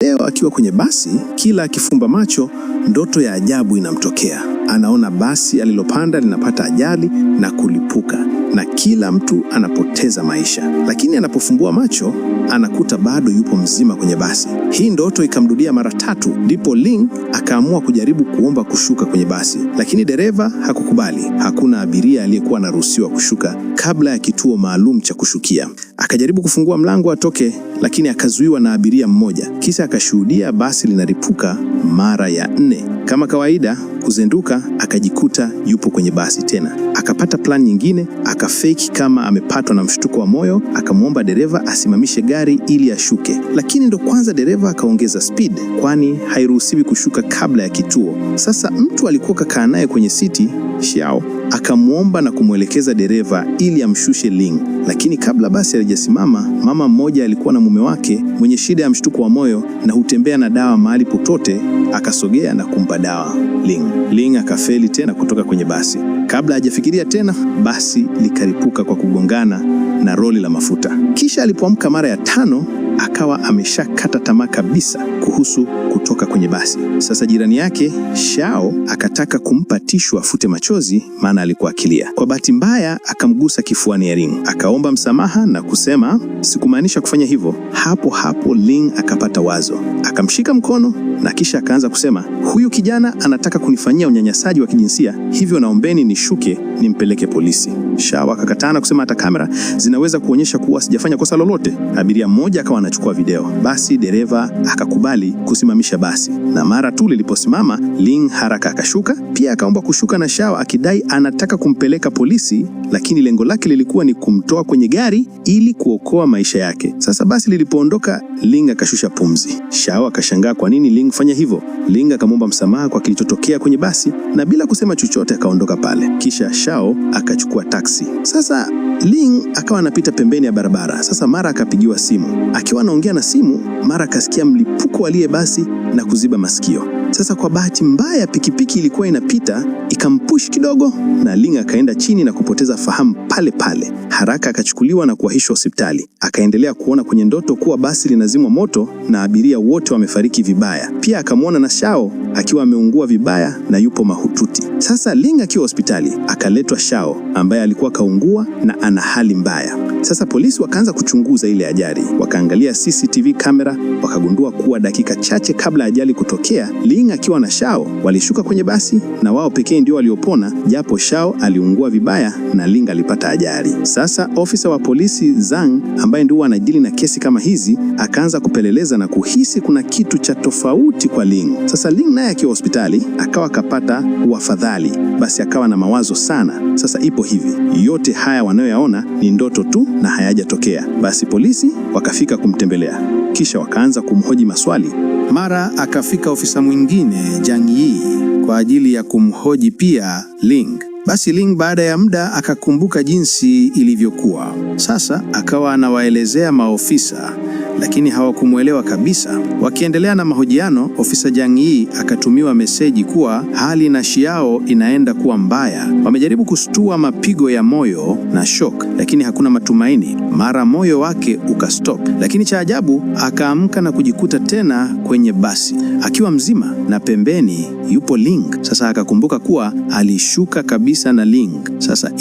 Leo akiwa kwenye basi, kila akifumba macho, ndoto ya ajabu inamtokea. Anaona basi alilopanda linapata ajali na kulipuka, na kila mtu anapoteza maisha. Lakini anapofumbua macho, anakuta bado yupo mzima kwenye basi. Hii ndoto ikamrudia mara 3, ndipo Ling akaamua kujaribu kuomba kushuka kwenye basi. Lakini dereva hakukubali. Hakuna abiria aliyekuwa anaruhusiwa kushuka kabla ya kituo maalum cha kushukia. Akajaribu kufungua mlango atoke, lakini akazuiwa na abiria mmoja. Kisha akashuhudia basi linaripuka mara ya 4. Kama kawaida, kuzenduka akajikuta yupo kwenye basi tena. Akapata plan nyingine, akafake kama amepatwa na mshtuko wa moyo, akamwomba dereva asimamishe gari ili ashuke. Lakini ndo kwanza dereva akaongeza speed, kwani hairuhusiwi kushuka kabla ya kituo. Sasa mtu alikuwa kakaa naye kwenye siti, Xiao, akamwomba na kumwelekeza dereva ili amshushe Ling. Lakini kabla basi halijasimama, mama mmoja alikuwa na mume wake mwenye shida ya mshtuko wa moyo na hutembea na dawa mahali popote, akasogea na kumpa dawa Ling. Ling akafeli tena kutoka kwenye basi. Kabla hajafikiria tena, basi likaripuka kwa kugongana na roli la mafuta. Kisha alipoamka mara ya 5, akawa ameshakata tamaa kabisa kuhusu kutoka kwenye basi. Sasa jirani yake Xiao akataka kumpa tishu afute machozi, maana alikuwa akilia. Kwa bahati mbaya akamgusa kifuani ya Ling. Akaomba msamaha na kusema, sikumaanisha kufanya hivyo. Hapo hapo Ling akapata wazo. Akamshika mkono na kisha akaanza kusema, huyu kijana anataka kunifanyia unyanyasaji wa kijinsia, hivyo naombeni nishuke nimpeleke polisi. Xiao akakatana kusema hata kamera zinaweza kuonyesha kuwa sijafanya kosa lolote. Abiria mmoja akawa anachukua video. Basi dereva akakubali kusimamisha basi, na mara tu liliposimama, Ling haraka akashuka. Pia akaomba kushuka na Xiao akidai anataka kumpeleka polisi, lakini lengo lake lilikuwa ni kumtoa kwenye gari ili kuokoa maisha yake. Sasa basi lilipoondoka, Ling akashusha pumzi. Xiao akashangaa kwa nini Ling fanya hivyo. Ling akamwomba msamaha kwa kilichotokea kwenye basi na bila kusema chochote akaondoka pale. Kisha Xiao akachukua taksi. Sasa Ling akawa anapita pembeni ya barabara. Sasa mara akapigiwa simu. Akiwa anaongea na simu, mara akasikia mlipuko aliye basi na kuziba masikio. Sasa kwa bahati mbaya pikipiki ilikuwa inapita, ikampush kidogo na Ling akaenda chini na kupoteza fahamu pale pale. Haraka akachukuliwa na kuwahishwa hospitali. Akaendelea kuona kwenye ndoto kuwa basi linazimwa moto na abiria wote wamefariki vibaya. Pia akamwona na Xiao akiwa ameungua vibaya na yupo mahututi. Sasa Ling akiwa hospitali, akaletwa Xiao ambaye alikuwa kaungua na ana hali mbaya. Sasa polisi wakaanza kuchunguza ile ajali. Wakaangalia CCTV kamera, wakagundua kuwa dakika chache kabla ajali kutokea, Ling akiwa na Xiao walishuka kwenye basi na wao pekee ndio waliopona, japo Xiao aliungua vibaya na Ling alipata ajali. Sasa ofisa wa polisi Zhang ambaye ndio anadili na kesi kama hizi akaanza kupeleleza na kuhisi kuna kitu cha tofauti kwa Ling. Sasa Ling naye akiwa hospitali akawa kapata wafadhali, basi akawa na mawazo sana. Sasa ipo hivi, yote haya wanayoyaona ni ndoto tu na hayajatokea. Basi polisi wakafika kumtembelea, kisha wakaanza kumhoji maswali. Mara akafika ofisa mwingine Jiang Yi kwa ajili ya kumhoji pia Ling. Basi Ling baada ya muda akakumbuka jinsi ilivyokuwa. Sasa akawa anawaelezea maofisa, lakini hawakumuelewa kabisa. Wakiendelea na mahojiano, ofisa Jiang Yi akatumiwa meseji kuwa hali na Xiao inaenda kuwa mbaya. Wamejaribu kustua mapigo ya moyo na shock, lakini hakuna matumaini. Mara moyo wake ukastop, lakini cha ajabu akaamka na kujikuta tena kwenye basi akiwa mzima na pembeni yupo Ling. Sasa akakumbuka kuwa alishuka kabisa na Ling. Sasa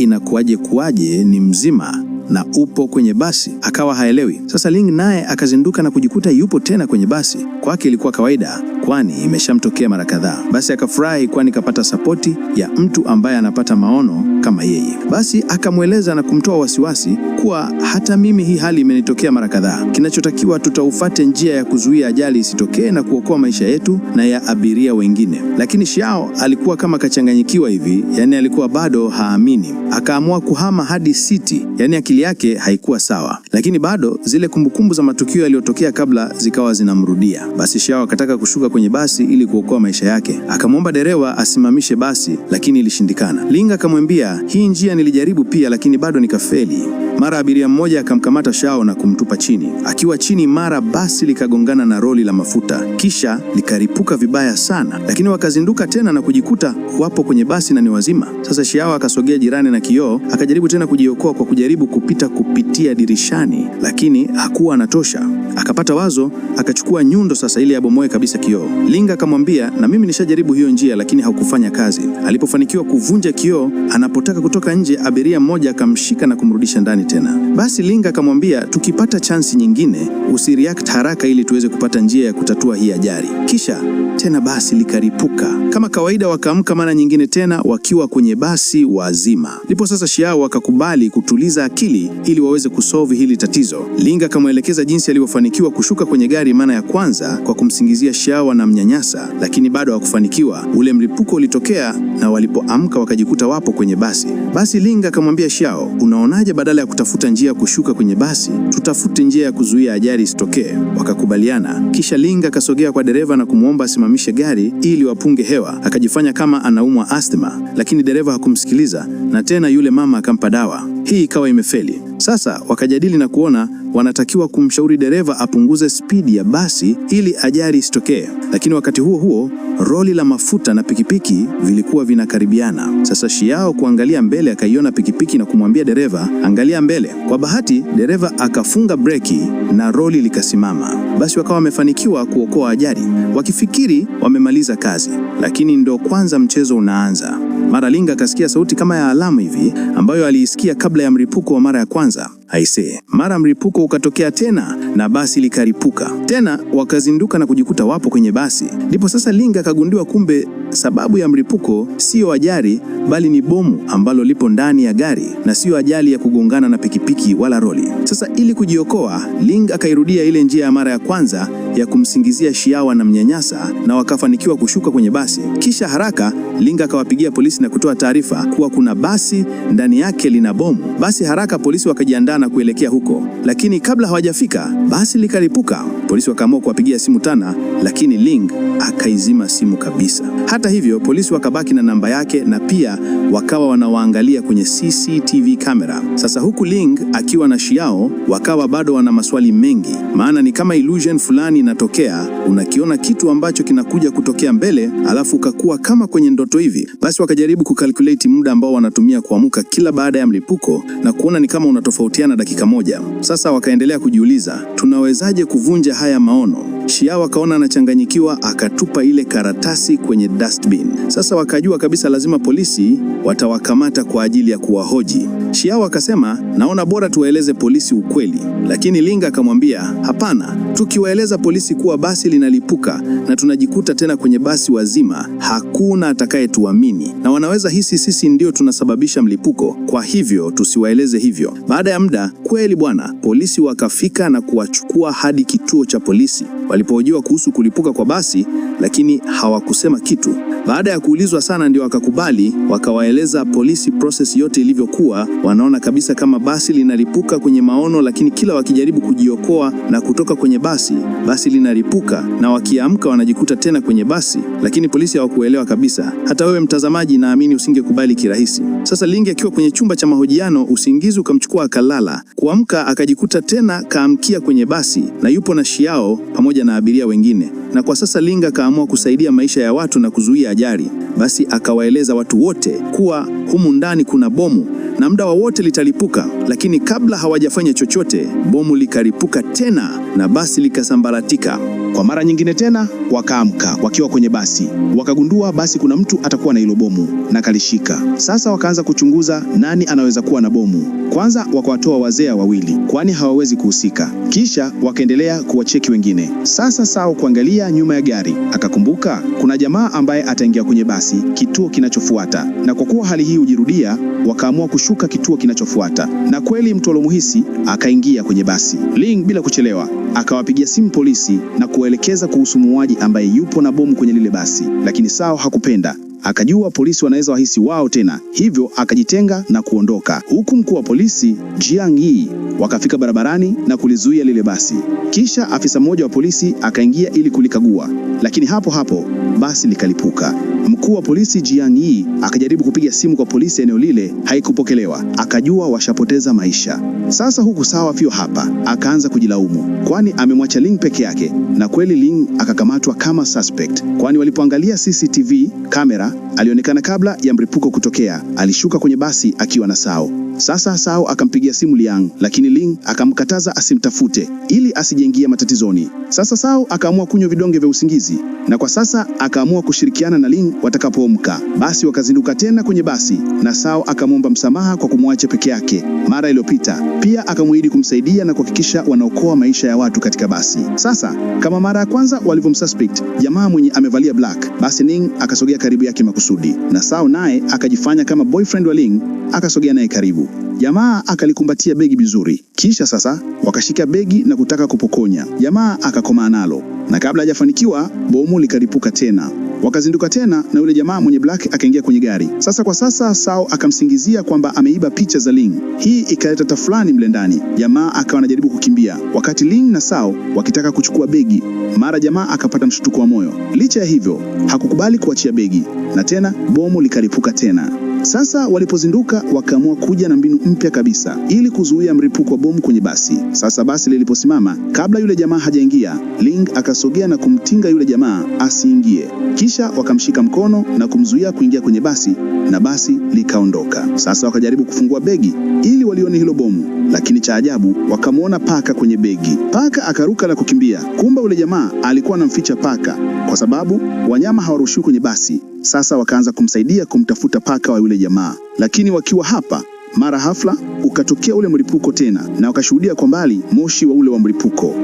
kuwaje ni mzima na upo kwenye basi? Akawa haelewi. Sasa Ling naye akazinduka na kujikuta yupo tena kwenye basi. Kwake ilikuwa kawaida, kwani imeshamtokea mara kadhaa. Basi akafurahi kwani kapata sapoti ya mtu ambaye anapata maono kama yeye. Basi akamweleza na kumtoa wasiwasi kuwa hata mimi hii hali imenitokea mara kadhaa. Kinachotakiwa tutaufate njia ya kuzuia ajali isitokee na kuokoa maisha yetu na ya abiria wengine. Lakini Xiao alikuwa kama kachanganyikiwa hivi, yani alikuwa bado haamini. Akaamua kuhama hadi city, yani akili yake haikuwa sawa. Lakini bado zile kumbukumbu za matukio yaliyotokea kabla zikawa zinamrudia. Basi Xiao akataka kushuka kwenye basi ili kuokoa maisha yake. Akamwomba dereva asimamishe basi, lakini ilishindikana. Ling akamwambia, hii njia nilijaribu pia lakini bado nikafeli. Mara abiria mmoja akamkamata Xiao na kumtupa chini. Akiwa chini, mara basi likagongana na roli la mafuta, kisha likaripuka vibaya sana. Lakini wakazinduka tena na kujikuta wapo kwenye basi na ni wazima. Sasa Xiao akasogea jirani na kioo, akajaribu tena kujiokoa kwa kujaribu kupitia dirishani, lakini hakuwa anatosha. Akapata wazo, akachukua nyundo sasa ili abomoe kabisa kioo. Ling akamwambia, na mimi nishajaribu hiyo njia lakini haukufanya kazi. Alipofanikiwa kuvunja kioo, anapotaka kutoka nje, abiria mmoja akamshika na kumrudisha ndani tena. Basi Ling akamwambia, tukipata chansi nyingine usireact haraka ili tuweze kupata njia ya kutatua hii ajali. Kisha tena basi likaripuka. Kama kawaida wakaamka mara nyingine tena wakiwa kwenye basi wazima. Ndipo sasa Xiao akakubali kutuliza akili ili waweze kusolve hili tatizo. Ling akamwelekeza jinsi alivyofanikiwa kushuka kwenye gari mara ya kwanza kwa kumsingizia Xiao na mnyanyasa, lakini bado hakufanikiwa. Ule mlipuko ulitokea na walipoamka wakajikuta wapo kwenye basi. Basi Ling akamwambia Xiao, unaonaje badala ya kutafuta njia ya kushuka kwenye basi, tutafute njia ya kuzuia ajali isitokee? Wakakubaliana. Kisha Ling akasogea kwa dereva na kumwomba asimamishe gari ili wapunge hewa. Akajifanya kama anaumwa asthma, lakini dereva hakumsikiliza na tena yule mama akampa dawa. Hii ikawa imefeli. Sasa wakajadili na kuona wanatakiwa kumshauri dereva apunguze spidi ya basi ili ajali isitokee. Lakini wakati huo huo, roli la mafuta na pikipiki vilikuwa vinakaribiana. Sasa Xiao kuangalia mbele akaiona pikipiki na kumwambia dereva, angalia mbele. Kwa bahati, dereva akafunga breki na roli likasimama. Basi wakawa wamefanikiwa kuokoa ajali, wakifikiri wamemaliza kazi. Lakini ndo kwanza mchezo unaanza. Mara Ling akasikia sauti kama ya alamu hivi ambayo aliisikia kabla ya mlipuko wa mara ya kwanza. Aisee, mara mlipuko ukatokea tena na basi likaripuka. Tena wakazinduka na kujikuta wapo kwenye basi. Ndipo sasa Ling akagundua kumbe sababu ya mlipuko sio ajali bali ni bomu ambalo lipo ndani ya gari na sio ajali ya kugongana na pikipiki wala roli. Sasa ili kujiokoa, Ling akairudia ile njia ya mara ya kwanza ya kumsingizia Xiao na mnyanyasa na wakafanikiwa kushuka kwenye basi. Kisha haraka Ling akawapigia polisi na kutoa taarifa kuwa kuna basi ndani yake lina bomu. Basi haraka polisi wakajiandaa na kuelekea huko. Lakini kabla hawajafika, basi likaripuka. Polisi wakaamua kuwapigia simu tena, lakini Ling akaizima simu kabisa. Hata hivyo, polisi wakabaki na namba yake na pia wakawa wanawaangalia kwenye CCTV kamera. Sasa huku Ling akiwa na Xiao wakawa bado wana maswali mengi, maana ni kama illusion fulani inatokea, unakiona kitu ambacho kinakuja kutokea mbele alafu ukakuwa kama kwenye ndoto hivi. Basi wakajaribu kukalkulate muda ambao wanatumia kuamka kila baada ya mlipuko na kuona ni kama unatofautiana dakika moja. Sasa wakaendelea kujiuliza, tunawezaje kuvunja haya maono? Xiao akaona anachanganyikiwa, akatupa ile karatasi kwenye dustbin. Sasa wakajua kabisa lazima polisi watawakamata kwa ajili ya kuwahoji. Xiao akasema, naona bora tuwaeleze polisi ukweli. Lakini Ling akamwambia, hapana, tukiwaeleza polisi kuwa basi linalipuka na tunajikuta tena kwenye basi wazima, hakuna atakayetuamini na wanaweza hisi sisi ndio tunasababisha mlipuko. Kwa hivyo tusiwaeleze hivyo. Baada ya muda, kweli bwana, polisi wakafika na kuwachukua hadi kituo cha polisi. Walipohojiwa kuhusu kulipuka kwa basi, lakini hawakusema kitu. Baada ya kuulizwa sana ndio wakakubali, wakawaeleza polisi process yote ilivyokuwa. Wanaona kabisa kama basi linalipuka kwenye maono, lakini kila wakijaribu kujiokoa na kutoka kwenye basi linalipuka na wakiamka wanajikuta tena kwenye basi. Lakini polisi hawakuelewa kabisa. Hata wewe mtazamaji naamini usingekubali kirahisi. Sasa Ling akiwa kwenye chumba cha mahojiano, usingizi ukamchukua akalala. Kuamka akajikuta tena kaamkia kwenye basi na yupo na Xiao pamoja na abiria wengine. Na kwa sasa Ling akaamua kusaidia maisha ya watu na kuzuia ajali. Basi akawaeleza watu wote kuwa humu ndani kuna bomu na muda wowote litalipuka. Lakini kabla hawajafanya chochote, bomu likaripuka tena na basi likasambaratika. Kwa mara nyingine tena wakaamka wakiwa kwenye basi. Wakagundua basi kuna mtu atakuwa na hilo bomu na kalishika. Sasa wakaanza kuchunguza nani anaweza kuwa na bomu. Kwanza wakawatoa wazee wawili kwani hawawezi kuhusika. Kisha wakaendelea kuwacheki wengine. Sasa Sao kuangalia nyuma ya gari akakumbuka kuna jamaa ambaye ataingia kwenye basi kituo kinachofuata. Na kwa kuwa hali hii hujirudia, wakaamua kushuka kituo kinachofuata. Na kweli mtu alomuhisi akaingia kwenye basi. Ling bila kuchelewa akawapigia simu polisi na kuelekeza kuhusu muuaji ambaye yupo na bomu kwenye lile basi. Lakini Sao hakupenda. Akajua polisi wanaweza wahisi wao tena, hivyo akajitenga na kuondoka. Huku mkuu wa polisi Jiang Yi wakafika barabarani na kulizuia lile basi. Kisha afisa mmoja wa polisi akaingia ili kulikagua, lakini hapo hapo basi likalipuka. Mkuu wa polisi Jiang Yi akajaribu kupiga simu kwa polisi eneo lile, haikupokelewa. Akajua washapoteza maisha. Sasa huku Sawa fio hapa akaanza kujilaumu, kwani amemwacha Ling peke yake. Na kweli Ling akakamatwa kama suspect, kwani walipoangalia CCTV kamera alionekana kabla ya mlipuko kutokea alishuka kwenye basi akiwa na Sao. Sasa Sao akampigia simu Liang, lakini Ling akamkataza asimtafute ili asijengia matatizoni. Sasa Sao akaamua kunywa vidonge vya usingizi, na kwa sasa akaamua kushirikiana na Ling watakapoamka. Basi wakazinduka tena kwenye basi, na Sao akamwomba msamaha kwa kumwacha peke yake mara iliyopita. Pia akamuahidi kumsaidia na kuhakikisha wanaokoa maisha ya watu katika basi. Sasa kama mara ya kwanza walivyomsuspect jamaa mwenye amevalia black, basi Ning akasogea karibu yake makusudi, na Sao naye akajifanya kama boyfriend wa Ling, akasogea naye karibu. Jamaa akalikumbatia begi vizuri, kisha sasa wakashika begi na kutaka kupokonya. Jamaa akakomaa nalo, na kabla hajafanikiwa bomu likalipuka tena. Wakazinduka tena na yule jamaa mwenye black akaingia kwenye gari. Kwa sasa Sao akamsingizia kwamba ameiba picha za Ling. Hii ikaleta tafulani mle ndani. Jamaa akawa anajaribu kukimbia, wakati Ling na Sao wakitaka kuchukua begi. Mara jamaa akapata mshtuko wa moyo. Licha ya hivyo, hakukubali kuachia begi, na tena bomu likalipuka tena. Sasa walipozinduka wakaamua kuja na mbinu mpya kabisa ili kuzuia mlipuko wa bomu kwenye basi. Sasa basi liliposimama, kabla yule jamaa hajaingia, Ling akasogea na kumtinga yule jamaa asiingie. Kisha wakamshika mkono na kumzuia kuingia kwenye basi, na basi likaondoka. Sasa wakajaribu kufungua begi ili walione hilo bomu, lakini cha ajabu wakamwona paka kwenye begi. Paka akaruka na kukimbia. Kumbe yule jamaa alikuwa anamficha paka kwa sababu wanyama hawaruhusiwi kwenye basi. Sasa wakaanza kumsaidia kumtafuta paka wa yule jamaa, lakini wakiwa hapa, mara hafla ukatokea ule mlipuko tena, na wakashuhudia kwa mbali moshi wa ule wa mlipuko.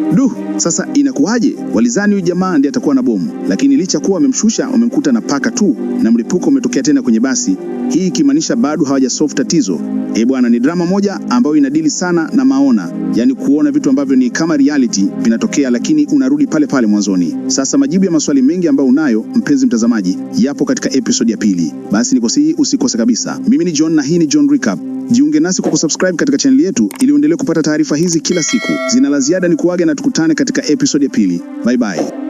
Sasa inakuwaje? Walizani huyu jamaa ndiye atakuwa na bomu, lakini licha kuwa wamemshusha, wamemkuta na paka tu, na mlipuko umetokea tena kwenye basi. Hii ikimaanisha bado hawajasolve tatizo. Bwana, ni drama moja ambayo inadili sana na maona, yani kuona vitu ambavyo ni kama reality vinatokea, lakini unarudi pale pale mwanzoni. Sasa majibu ya maswali mengi ambayo unayo mpenzi mtazamaji yapo katika episode ya pili. Basi nikusihi usikose kabisa. Mimi ni John na hii ni John Recap. Jiunge nasi kwa kusubscribe katika channel yetu ili uendelee kupata taarifa hizi kila siku. Zina la ziada ni kuage na tukutane katika episode ya pili. Bye bye.